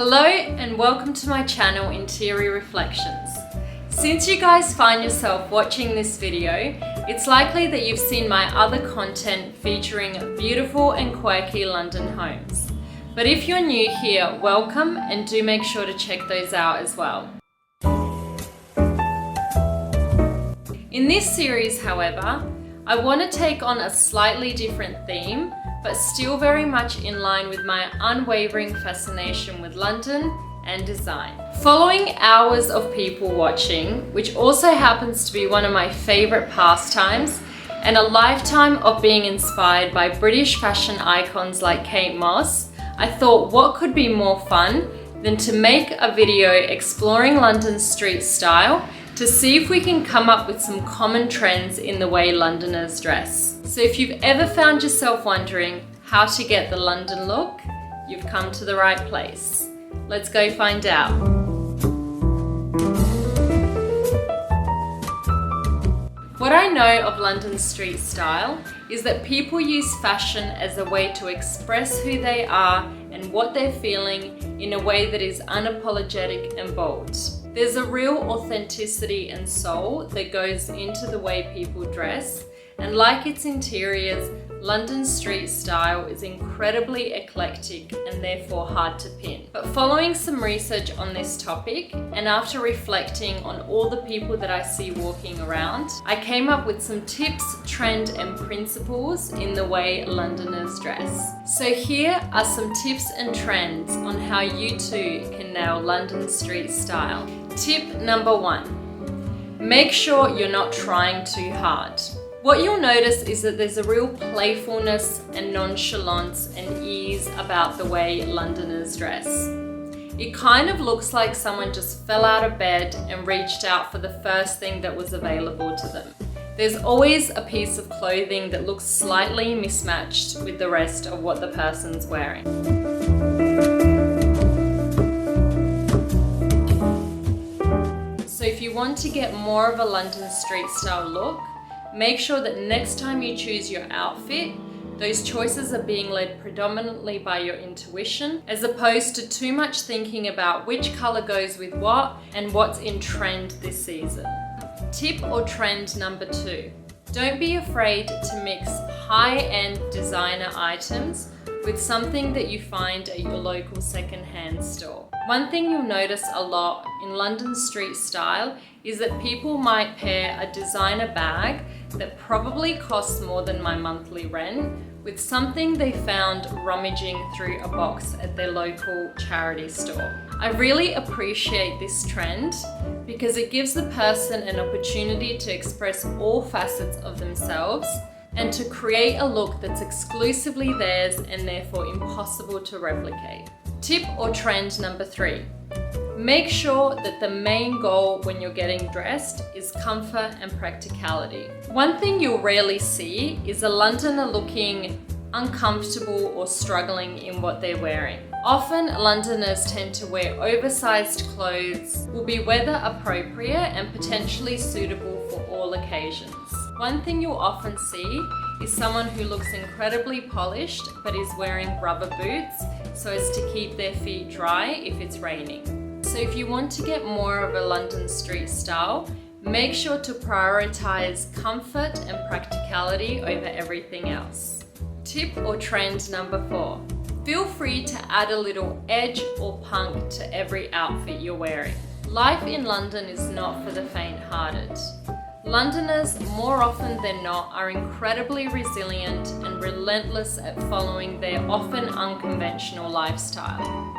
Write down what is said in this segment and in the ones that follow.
Hello and welcome to my channel Interior Reflections. Since you guys find yourself watching this video, it's likely that you've seen my other content featuring beautiful and quirky London homes. But if you're new here, welcome, and do make sure to check those out as well. In this series, however, I want to take on a slightly different theme, but still very much in line with my unwavering fascination with London and design. Following hours of people watching, which also happens to be one of my favorite pastimes, and a lifetime of being inspired by British fashion icons like Kate Moss, I thought what could be more fun than to make a video exploring London's street style to see if we can come up with some common trends in the way Londoners dress. So if you've ever found yourself wondering how to get the London look, you've come to the right place. Let's go find out. What I know of London's street style is that people use fashion as a way to express who they are and what they're feeling in a way that is unapologetic and bold. There's a real authenticity and soul that goes into the way people dress, and like its interiors, London's street style is incredibly eclectic and therefore hard to pin. But following some research on this topic, and after reflecting on all the people that I see walking around, I came up with some tips, trend and principles in the way Londoners dress. So here are some tips and trends on how you too can nail London street style. Tip number 1, make sure you're not trying too hard. What you'll notice is that there's a real playfulness and nonchalance and ease about the way Londoners dress. It kind of looks like someone just fell out of bed and reached out for the first thing that was available to them. There's always a piece of clothing that looks slightly mismatched with the rest of what the person's wearing. So if you want to get more of a London street style look, make sure that next time you choose your outfit, those choices are being led predominantly by your intuition, as opposed to too much thinking about which color goes with what and what's in trend this season. Tip or trend number 2, don't be afraid to mix high-end designer items with something that you find at your local second-hand store. One thing you'll notice a lot in London street style is that people might pair a designer bag that probably costs more than my monthly rent with something they found rummaging through a box at their local charity store. I really appreciate this trend because it gives the person an opportunity to express all facets of themselves and to create a look that's exclusively theirs and therefore impossible to replicate. Tip or trend number 3, make sure that the main goal when you're getting dressed is comfort and practicality. One thing you'll rarely see is a Londoner looking uncomfortable or struggling in what they're wearing. Often Londoners tend to wear oversized clothes, will be weather appropriate and potentially suitable for all occasions. One thing you'll often see is someone who looks incredibly polished but is wearing rubber boots so as to keep their feet dry if it's raining. So if you want to get more of a London street style, make sure to prioritize comfort and practicality over everything else. Tip or trend number 4, feel free to add a little edge or punk to every outfit you're wearing. Life in London is not for the faint-hearted. Londoners, more often than not, are incredibly resilient and relentless at following their often unconventional lifestyle.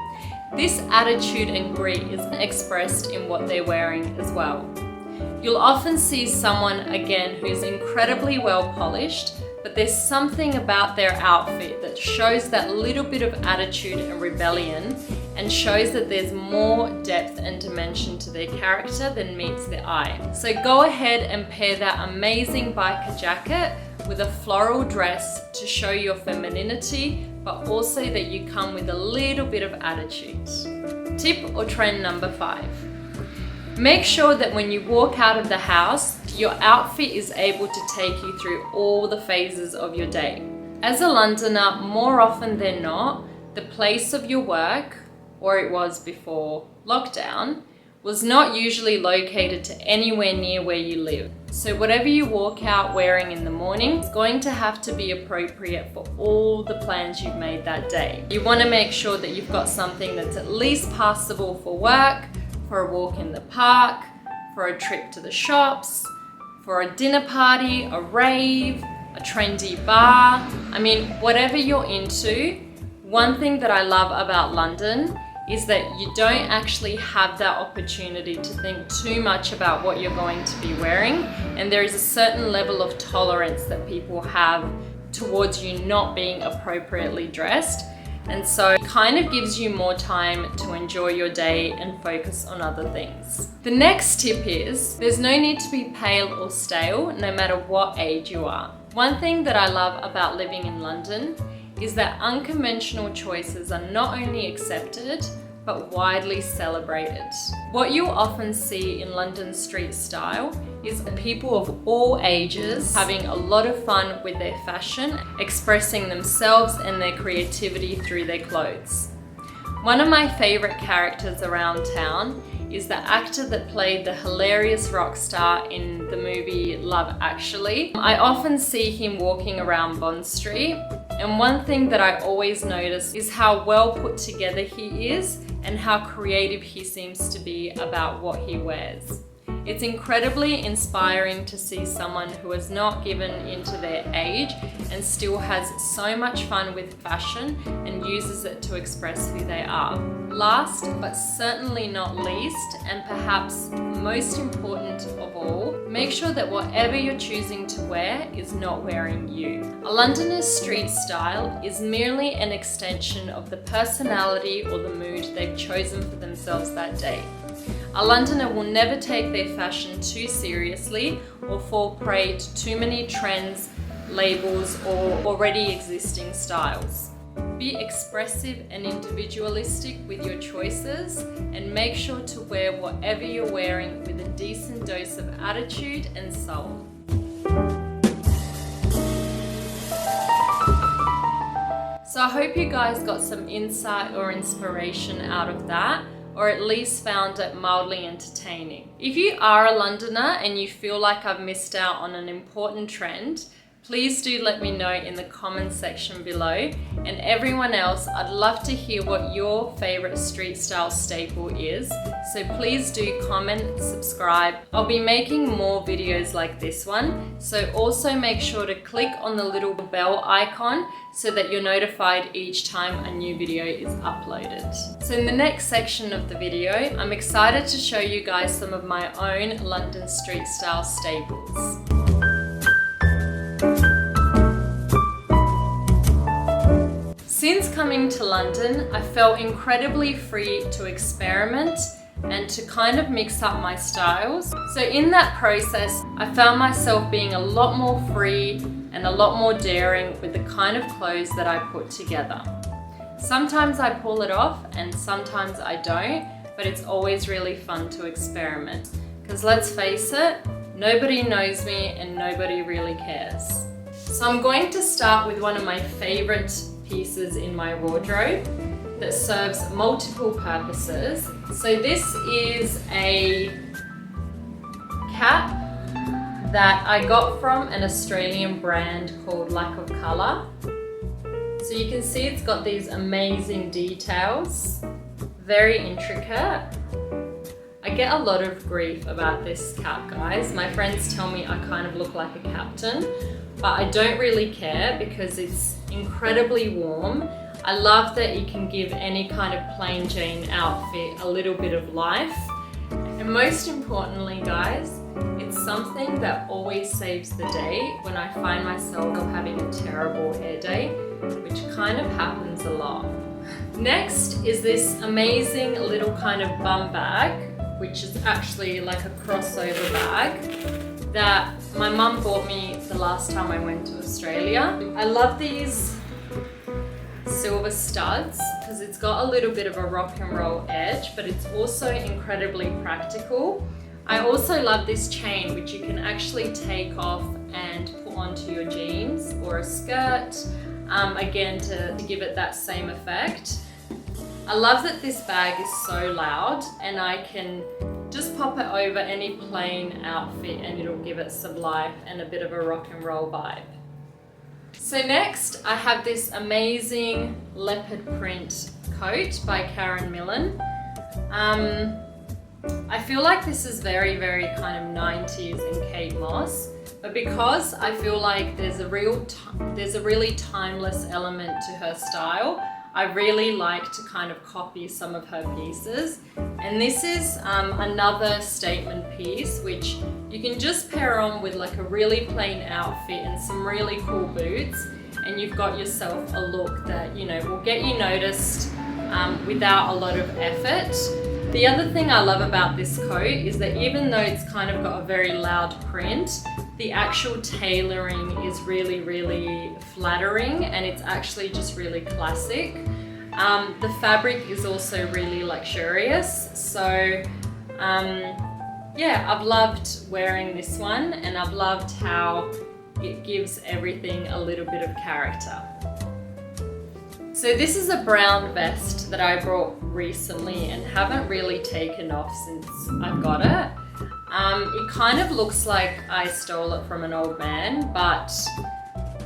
This attitude and grit is expressed in what they're wearing as well. You'll often see someone, again, who's incredibly well polished, but there's something about their outfit that shows that little bit of attitude and rebellion and shows that there's more depth and dimension to their character than meets the eye. So go ahead and pair that amazing biker jacket with a floral dress to show your femininity, but also that you come with a little bit of attitude. Tip or trend number 5, make sure that when you walk out of the house, your outfit is able to take you through all the phases of your day. As a Londoner, more often than not, the place of your work or it was before lockdown, was not usually located to anywhere near where you live. So whatever you walk out wearing in the morning is going to have to be appropriate for all the plans you've made that day. You want to make sure that you've got something that's at least passable for work, for a walk in the park, for a trip to the shops, for a dinner party, a rave, a trendy bar. I mean, whatever you're into. One thing that I love about London is that you don't actually have that opportunity to think too much about what you're going to be wearing, and there is a certain level of tolerance that people have towards you not being appropriately dressed, and so it kind of gives you more time to enjoy your day and focus on other things. The next tip is there's no need to be pale or stale no matter what age you are. One thing that I love about living in London is that unconventional choices are not only accepted, but widely celebrated. What you'll often see in London street style is people of all ages having a lot of fun with their fashion, expressing themselves and their creativity through their clothes. One of my favorite characters around town is the actor that played the hilarious rock star in the movie Love Actually. I often see him walking around Bond Street, and one thing that I always notice is how well put together he is and how creative he seems to be about what he wears. It's incredibly inspiring to see someone who has not given into their age and still has so much fun with fashion and uses it to express who they are. Last, but certainly not least, and perhaps most important of all, make sure that whatever you're choosing to wear is not wearing you. A Londoner's street style is merely an extension of the personality or the mood they've chosen for themselves that day. A Londoner will never take their fashion too seriously or fall prey to too many trends, labels, or already existing styles. Be expressive and individualistic with your choices, and make sure to wear whatever you're wearing with a decent dose of attitude and soul. So I hope you guys got some insight or inspiration out of that, or at least found it mildly entertaining. If you are a Londoner and you feel like I've missed out on an important trend, please do let me know in the comments section below. And everyone else, I'd love to hear what your favorite street style staple is. So please do comment, subscribe. I'll be making more videos like this one. So also make sure to click on the little bell icon so that you're notified each time a new video is uploaded. So in the next section of the video, I'm excited to show you guys some of my own London street style staples. Since coming to London, I felt incredibly free to experiment and to kind of mix up my styles. So in that process, I found myself being a lot more free and a lot more daring with the kind of clothes that I put together. Sometimes I pull it off and sometimes I don't, but it's always really fun to experiment. Because let's face it, nobody knows me and nobody really cares. So I'm going to start with one of my favorite pieces in my wardrobe that serves multiple purposes. So this is a cap that I got from an Australian brand called Lack of Colour. So you can see it's got these amazing details, very intricate. I get a lot of grief about this cap, guys. My friends tell me I kind of look like a captain, but I don't really care because it's incredibly warm. I love that you can give any kind of plain Jane outfit a little bit of life. And most importantly, guys, it's something that always saves the day when I find myself having a terrible hair day, which kind of happens a lot. Next is this amazing little kind of bum bag, which is actually like a crossover bag that my mum bought me the last time I went to Australia. I love these silver studs because it's got a little bit of a rock and roll edge, but it's also incredibly practical. I also love this chain, which you can actually take off and put onto your jeans or a skirt, again to give it that same effect. I love that this bag is so loud and I can just pop it over any plain outfit and it'll give it some life and a bit of a rock and roll vibe. So next I have this amazing leopard print coat by Karen Millen. I feel like this is very kind of 90s and Kate Moss, but because I feel like there's a really timeless element to her style, I really like to kind of copy some of her pieces. And this is another statement piece which you can just pair on with like a really plain outfit and some really cool boots, and you've got yourself a look that, you know, will get you noticed without a lot of effort. The other thing I love about this coat is that even though it's kind of got a very loud print, the actual tailoring is really flattering, and it's actually just really classic. The fabric is also really luxurious, so yeah, I've loved wearing this one, and I've loved how it gives everything a little bit of character. So this is a brown vest that I brought recently and haven't really taken off since I got it. It kind of looks like I stole it from an old man, but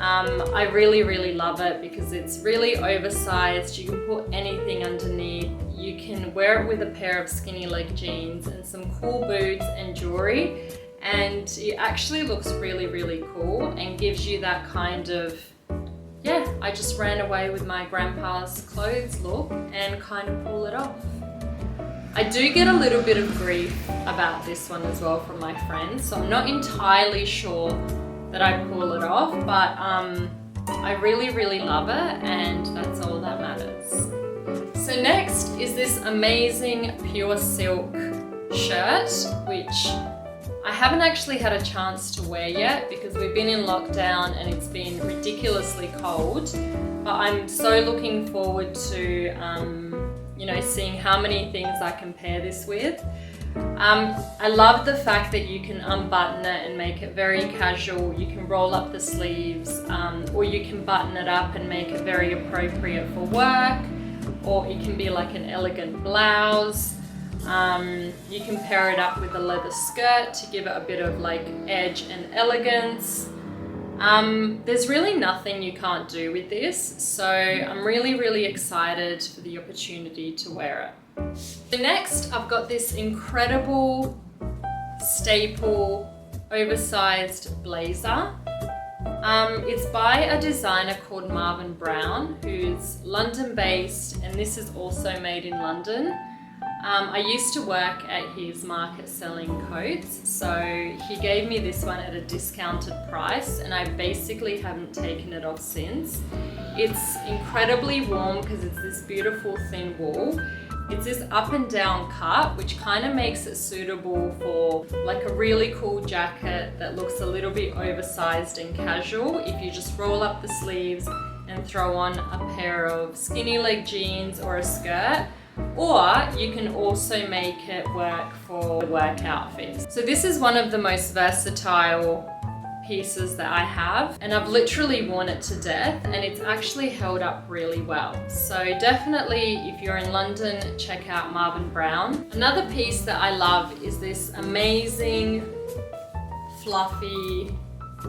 I really love it because it's really oversized. You can put anything underneath. You can wear it with a pair of skinny leg jeans and some cool boots and jewelry, and it actually looks really cool and gives you that kind of, yeah, I just ran away with my grandpa's clothes look and kind of pull it off. I do get a little bit of grief about this one as well from my friends, so I'm not entirely sure that I pull it off, but I really love it, and that's all that matters. So next is this amazing pure silk shirt, which I haven't actually had a chance to wear yet because we've been in lockdown and it's been ridiculously cold, but I'm so looking forward to you know, seeing how many things I can pair this with. I love the fact that you can unbutton it and make it very casual. You can roll up the sleeves, or you can button it up and make it very appropriate for work, or it can be like an elegant blouse. You can pair it up with a leather skirt to give it a bit of like edge and elegance. There's really nothing you can't do with this, so I'm really excited for the opportunity to wear it. So next, I've got this incredible staple oversized blazer. It's by a designer called Marvin Brown, who's London based, and this is also made in London. I used to work at his market selling coats, so he gave me this one at a discounted price, and I basically haven't taken it off since. It's incredibly warm because it's this beautiful thin wool. It's this up and down cut, which kind of makes it suitable for like a really cool jacket that looks a little bit oversized and casual if you just roll up the sleeves and throw on a pair of skinny leg jeans or a skirt. Or you can also make it work for work outfits. So this is one of the most versatile pieces that I have, and I've literally worn it to death, and it's actually held up really well. So definitely, if you're in London, check out Marvin Brown. Another piece that I love is this amazing fluffy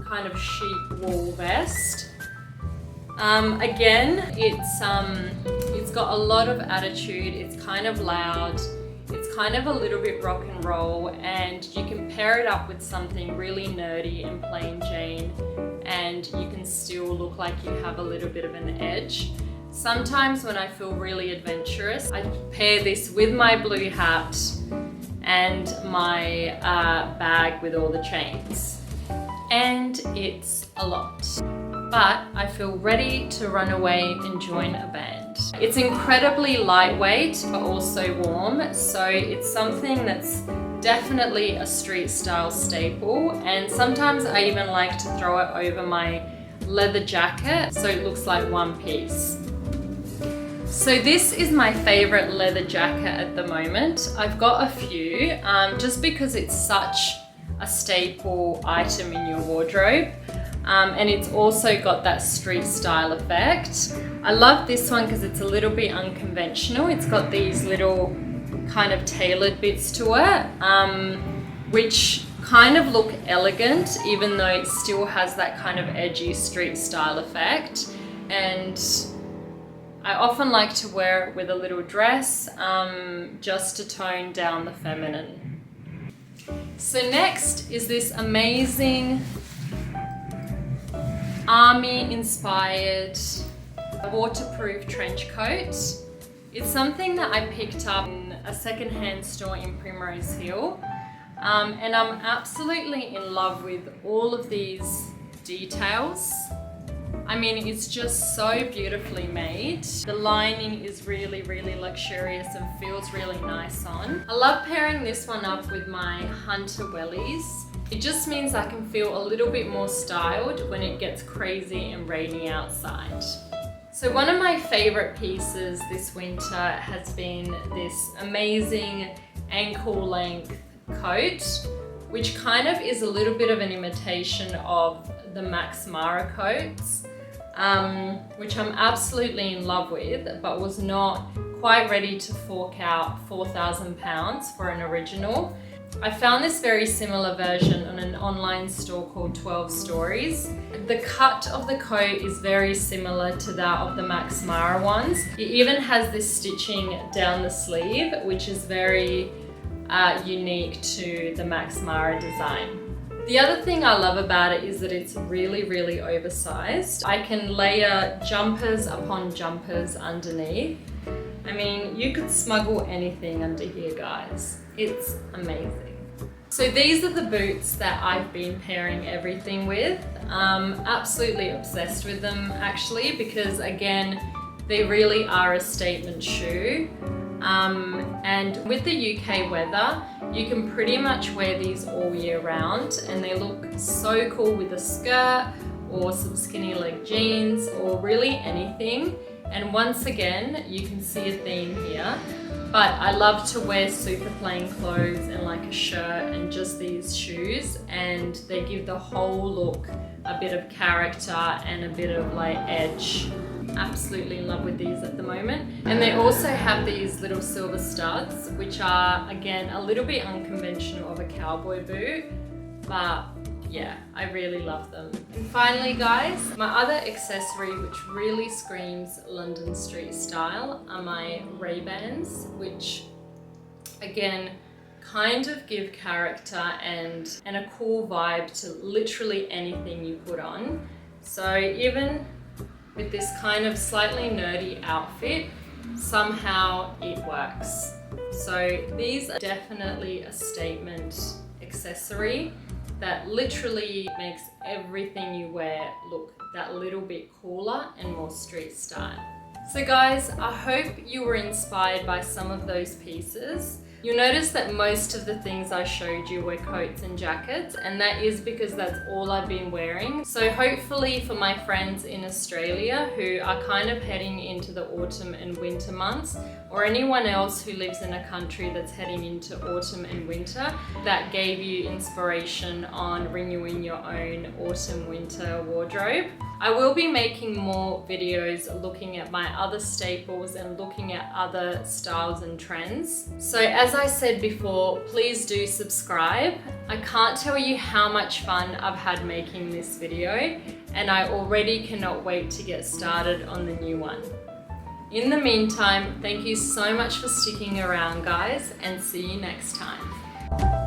kind of sheep wool vest. Again, it's got a lot of attitude. It's kind of loud. It's kind of a little bit rock and roll, and you can pair it up with something really nerdy and plain Jane, and you can still look like you have a little bit of an edge. Sometimes when I feel really adventurous, I pair this with my blue hat and my bag with all the chains. And it's a lot. But I feel ready to run away and join a band. It's incredibly lightweight but also warm, so it's something that's definitely a street style staple, and sometimes I even like to throw it over my leather jacket so it looks like one piece. So this is my favorite leather jacket at the moment. I've got a few just because it's such a staple item in your wardrobe. And it's also got that street style effect. I love this one because it's a little bit unconventional. It's got these little kind of tailored bits to it, which kind of look elegant, even though it still has that kind of edgy street style effect. And I often like to wear it with a little dress, just to tone down the feminine. So next is this amazing army inspired waterproof trench coat. It's something that I picked up in a secondhand store in Primrose Hill, and I'm absolutely in love with all of these details. I mean, it's just so beautifully made. The lining is really, really luxurious and feels really nice on. I love pairing this one up with my hunter wellies. It just means I can feel a little bit more styled when it gets crazy and rainy outside. So one of my favorite pieces this winter has been this amazing ankle length coat, which kind of is a little bit of an imitation of the Max Mara coats, which I'm absolutely in love with, but was not quite ready to fork out £4,000 for an original. I found this very similar version on an online store called 12 Stories. The cut of the coat is very similar to that of the Max Mara ones. It even has this stitching down the sleeve, which is very unique to the Max Mara design. The other thing I love about it is that it's really, really oversized. I can layer jumpers upon jumpers underneath. I mean, you could smuggle anything under here, guys. It's amazing. So these are the boots that I've been pairing everything with. Absolutely obsessed with them actually, because again, they really are a statement shoe. And with the UK weather, you can pretty much wear these all year round, and they look so cool with a skirt or some skinny leg jeans or really anything. And once again, you can see a theme here, but I love to wear super plain clothes and like a shirt and just these shoes, and they give the whole look a bit of character and a bit of like edge. Absolutely in love with these at the moment. And they also have these little silver studs, which are again a little bit unconventional of a cowboy boot, but yeah, I really love them. And finally guys, my other accessory which really screams London street style are my Ray-Bans, which again kind of give character and a cool vibe to literally anything you put on. So even with this kind of slightly nerdy outfit, somehow it works. So these are definitely a statement accessory that literally makes everything you wear look that little bit cooler and more street style. So guys, I hope you were inspired by some of those pieces. You'll notice that most of the things I showed you were coats and jackets, and that is because that's all I've been wearing. So hopefully for my friends in Australia who are kind of heading into the autumn and winter months, or anyone else who lives in a country that's heading into autumn and winter, that gave you inspiration on renewing your own autumn-winter wardrobe. I will be making more videos looking at my other staples and looking at other styles and trends. So as I said before, please do subscribe. I can't tell you how much fun I've had making this video, and I already cannot wait to get started on the new one. In the meantime, thank you so much for sticking around guys, and see you next time.